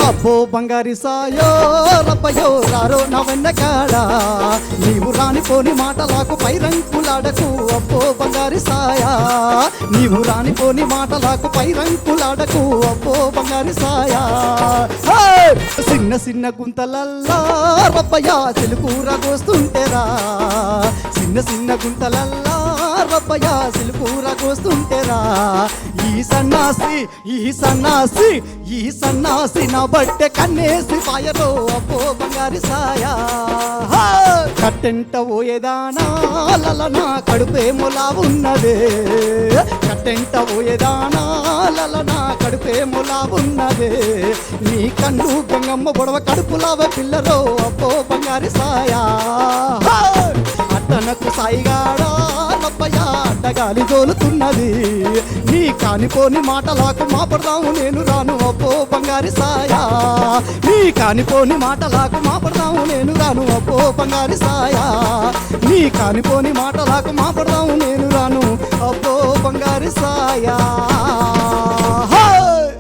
అబ్బో బంగారి సాయో రబ్బయో రారో నా వెన్నకాడా నీవు రానిపోని మాటలకు పైరంకులాడకు అబ్బో బంగారి సాయా నీవు రానిపోని మాటలకు పైరంకులాడకు అబ్బో బంగారి సాయా చిన్న చిన్న గుంతలల్లా రబ్బయ్యా సిలుకూర కోస్తుంటేరా చిన్న చిన్న గుంతలల్లా రబ్బయ్యా సిలుకూర కోస్తుంటేరా ఈ సన్నాసి నా బట్టె కన్నేసి పాయరో అబ్బో బంగారి సాయా కట్టెంట పోయేదానా లలనా కడుపేములా ఉన్నదే కట్టెంట పోయేదానా లలనా కడుపేములా ఉన్నదే నీ కన్ను గంగమ్మ బొడవ కడుపులావ పిల్లరో అబ్బో బంగారి సాయా అట్టనకు సాయిగాడా రబ్బయ్యా అడ్డగాలి జోలుతున్నది నీ కానిపోని మాటలకు మాపడదాము నేను రాను అబ్బో బంగారి సాయా నీ కానిపోని మాటలకు మాపడదాము నేను రాను అబ్బో బంగారి సాయా నీ కానిపోని మాటలకు మాపడదాము నేను రాను అబ్బో బంగారి సాయా